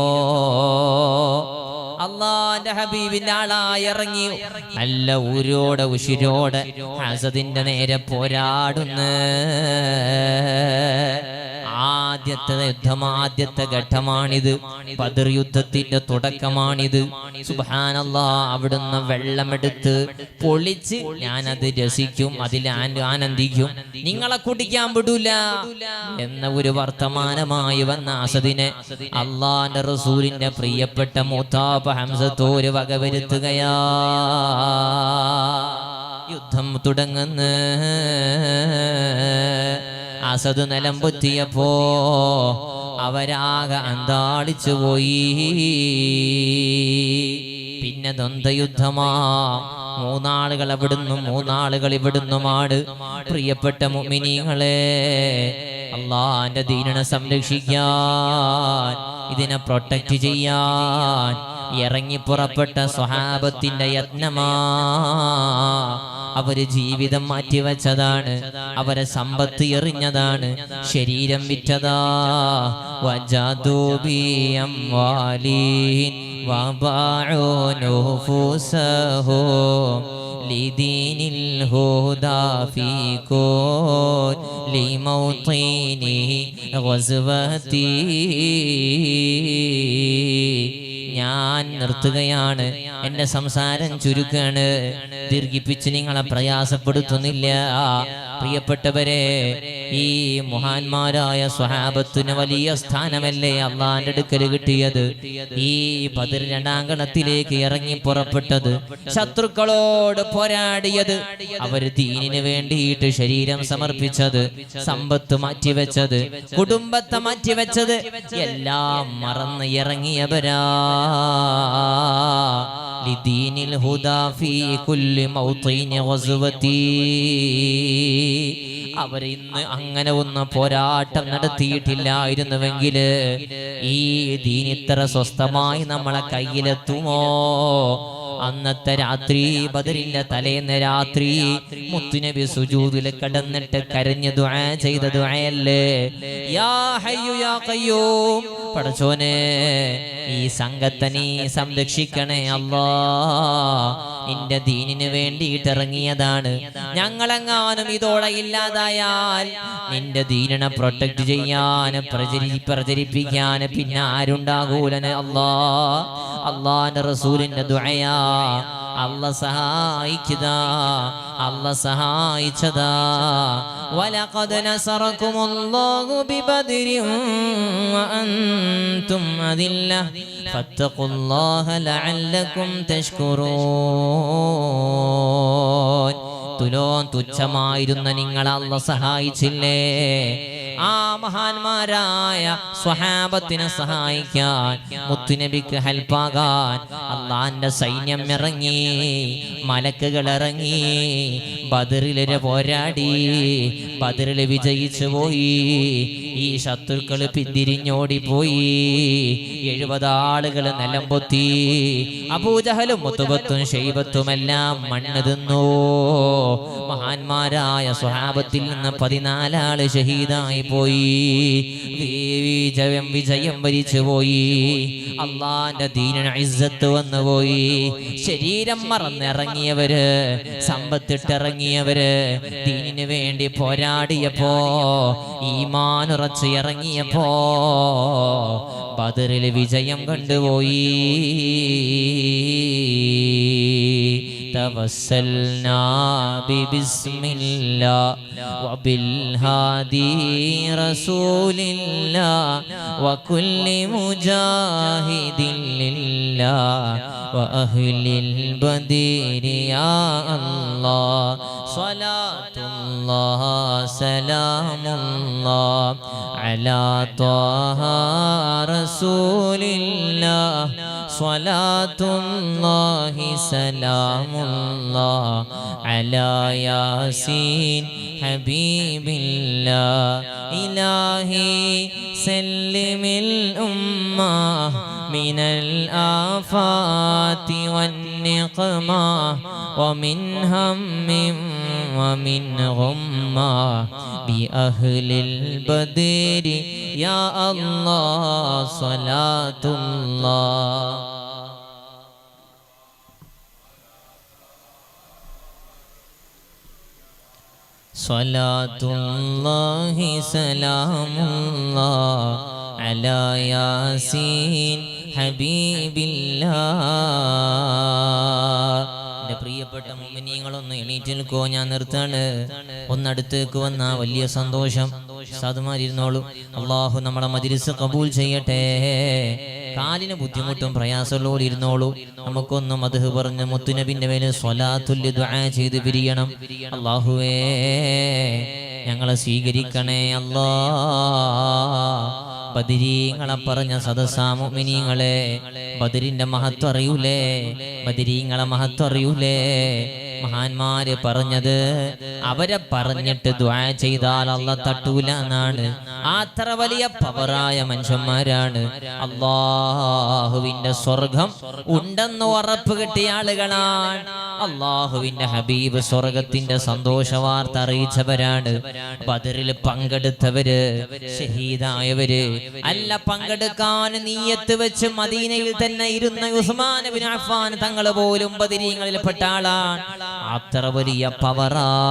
അള്ളാന്റെ ഹബീബിന്റെ ആളായി ഇറങ്ങി നല്ല ഊരോടെ ഉശിരോടെ അസദിന്റെ നേരെ പോരാടുന്നു. ആദ്യത്തെ ഘട്ടമാണിത്. ബദർ യുദ്ധത്തിന്റെ തുടക്കമാണിത്. സുബ്ഹാനല്ലാഹ്, അവിടുന്ന് വെള്ളമെടുത്ത് പൊളിച്ച് ഞാനത് രസിക്കും, അതിൽ ആനന്ദിക്കും, നിങ്ങളെ കുടിക്കാൻ വിടൂല എന്ന ഒരു വർത്തമാനമായി വന്ന അസദിനെ അള്ളാന്റെ റസൂലിന്റെ പ്രിയപ്പെട്ട മൂത്താപ്പ ഹംസത്തോര് വകവരുത്തുകയാ. യുദ്ധം തുടങ്ങുന്നു. അസദ് നിലം പൊത്തിയപ്പോ അവരാകെ അന്താളിച്ചു പോയി. പിന്നെ ദ്വന്ദ്വയുദ്ധമാ. മൂന്നാളുകൾ അവിടുന്നും മൂന്നാളുകൾ ഇവിടുന്നുമാണ്. പ്രിയപ്പെട്ട മുഅ്മിനീങ്ങളെ, അള്ളാന്റെ ദീനിനെ സംരക്ഷിക്കാൻ, ഇതിനെ പ്രൊട്ടക്ട് ചെയ്യാൻ ഇറങ്ങി പുറപ്പെട്ട സ്വഹാബത്തിന്റെ യത്നമാ. അവര് ജീവിതം മാറ്റിവെച്ചതാണ്, അവരെ സമ്പത്ത് എറിഞ്ഞതാണ്, ശരീരം വിറ്റതാ. വജാദൂബിയം വാലീൻ വബാഉ നുഫൂസഹു ലിദീനിൽ ഹുദാ ഫീകൂ ലിമൗതീനി ഗസ്വതി. ഞാൻ നിർത്തുകയാണ്, എന്റെ സംസാരം ചുരുക്കാണ്, ദീർഘിപ്പിച്ച് നിങ്ങളെ പ്രയാസപ്പെടുത്തുന്നില്ല. പ്രിയപ്പെട്ടവരെ, ഈ മഹാന്മാരായ സ്വഹാബത്തിന് വലിയ സ്ഥാനമല്ലേ അള്ളാന്റെ അടുക്കൽ കിട്ടിയത്? ഈ ബദർ രണാങ്കണത്തിലേക്ക് ഇറങ്ങി പുറപ്പെട്ടത്, ശത്രുക്കളോട് പോരാടിയത്, അവര് ദീനിന് വേണ്ടിയിട്ട് ശരീരം സമർപ്പിച്ചത്, സമ്പത്ത് മാറ്റിവെച്ചത്, കുടുംബത്തെ മാറ്റിവെച്ചത്, എല്ലാം മറന്ന് ഇറങ്ങിയവരാ. ലിദീനിൽ ഹുദാ ഫീ കുല്ലി മൗതീനി ഗസ്വതി. അവരിന്ന് അങ്ങനെ ഒന്ന് പോരാട്ടം നടത്തിയിട്ടില്ലായിരുന്നുവെങ്കിൽ ഈ ദീൻ ഇത്ര സ്വസ്ഥമായി നമ്മളെ കയ്യിലെത്തുമോ? അന്നത്തെ രാത്രി, ബദറിന്റെ തലേന്ന് രാത്രി, മുത്തുനബി സുജൂദിൽ കിടന്നിട്ട് കരഞ്ഞു ദുആ ചെയ്ത ദുആയല്ലേ, യാ ഹയ്യു യാ ഖയ്യൂം പടച്ചോനെ ഈ സംഘത്തെ നീ സംരക്ഷിക്കണേ അല്ലാ. നിന്റെ ദീനിന് വേണ്ടിയിട്ട് ഇറങ്ങിയതാണ്. ഞങ്ങളെങ്ങാനും ഇതോടെ ഇല്ലാതായാൽ നിന്റെ ദീനിനെ പ്രൊട്ടക്ട് ചെയ്യാൻ പ്രചരിപ്പിക്കാൻ പിന്നെ ആരുണ്ടാകൂലനെ അല്ലാ. അല്ലാഹുവിന്റെ റസൂലിന്റെ ദുആയാ അല്ലാഹ് സഹായിച്ചതാ, അല്ലാഹ് സഹായിച്ചതാ. വലഖദ് നസറകുമുല്ലാഹു ബിബദ്രിൻ വഅൻതും അദില്ല ഫത്തഖുല്ലാഹ ലഅല്ലകും തഷ്കുറൂൻ. തുച്ഛമായിരുന്ന നിങ്ങളെ അല്ലാഹ് സഹായിച്ചില്ലേ? ആ മഹാന്മാരായ സ്വഹാബത്തിനെ സഹായിക്കാൻ, മുത്തുനബിക്ക് ഹെൽപ്പാകാൻ അള്ളാന്റെ സൈന്യം ഇറങ്ങി, മലക്കുകൾ ഇറങ്ങി, ബദറില് പോരാടി, ബദറിൽ വിജയിച്ചു പോയി. ഈ ശത്രുക്കൾ പിന്തിരിഞ്ഞോടിപ്പോയി. 70 ആളുകൾ നിലം പൊത്തി. അബൂജഹലും മുത്തുബത്തും ഷൈബത്തുമെല്ലാം മണ്ണ് തിന്നു. മഹാന്മാരായ സ്വഹാബത്തിൽ നിന്ന് 14 ആള് ഷഹീദായി പോയി. വിജയം വരിച്ചു പോയി. അള്ളാന്റെ ദീനിന് ഇസ്സത്ത് വന്നുപോയി. ശരീരം മറന്നിറങ്ങിയവര്, സമ്പത്തിട്ടിറങ്ങിയവര്, ദീനിന് വേണ്ടി പോരാടിയപ്പോ, ഈമാൻ ഉറച്ച് ഇറങ്ങിയപ്പോ ബദറിൽ വിജയം കണ്ടുപോയി. توسلنا ببسم الله وبالهادي رسول الله وكل مجاهد لله وأهل البدر يا الله صلاة الله سلام الله على طه رسول الله صلاة الله سلام الله على ياسين حبيب الله إلهي سلم الأمة من الآفات والنقمة ومن هم ومن غمة بأهل البدر يا الله صلاة الله. صلاة الله سلام الله على ياسين حبيب الله. എന്റെ പ്രിയപ്പെട്ട മുഅ്മിനീങ്ങളൊന്ന് എണീറ്റ് നിൽക്കോ, ഞാൻ നിർത്താണ്. ഒന്നടുത്തേക്ക് വന്ന വലിയ സന്തോഷം. സാധുമാരിരുന്നോളൂ. അള്ളാഹു നമ്മളെ മജ്‌ലിസ് കബൂൽ ചെയ്യട്ടെ. കാലിന് ബുദ്ധിമുട്ടും പ്രയാസമുള്ളവർ ഇരുന്നോളൂ. നമുക്കൊന്ന് മദ്ഹ് പറഞ്ഞ് മുത്തുനബിന്റെ മേലെ സ്വലാത്തുൽ ദുആ ചെയ്ത് പിരിയണം. അല്ലാഹുവേ ഞങ്ങളെ സ്വീകരിക്കണേ അല്ലാ. ബദരീങ്ങളെ പറഞ്ഞ സദസ്സാ മുഅ്മിനീങ്ങളെ, ബദരിന്റെ മഹത്വം അറിയൂലേ? ബദരീങ്ങളെ മഹത്വം അറിയൂലേ? മഹാന്മാര് പറഞ്ഞത് അവരെ പറഞ്ഞിട്ട് ദുആ ചെയ്താൽ അല്ലാഹ് തട്ടൂല എന്നാണ്. അത്ര വലിയ പവറായ മനുഷ്യന്മാരാണ്. അല്ലാഹുവിന്റെ സ്വർഗം ഉണ്ടെന്ന് ഉറപ്പ് കിട്ടിയ ആളുകളാണ്. അല്ലാഹുവിന്റെ ഹബീബ് സ്വർഗത്തിന്റെ സന്തോഷ വാർത്ത അറിയിച്ചവരാണ്. ബദറിൽ പങ്കെടുത്തവര്, ഷഹീദായവര് അല്ല. പങ്കെടുക്കാൻ നിയ്യത്ത് വെച്ച് മദീനയിൽ തന്നെ ഇരുന്ന ഉസ്മാൻ ഇബ്നു അഫ്ഫാൻ തങ്ങൾ പോലും ബദരീങ്ങളിൽ പെട്ട ആളാണ്. അത്ര വലിയ പവറാ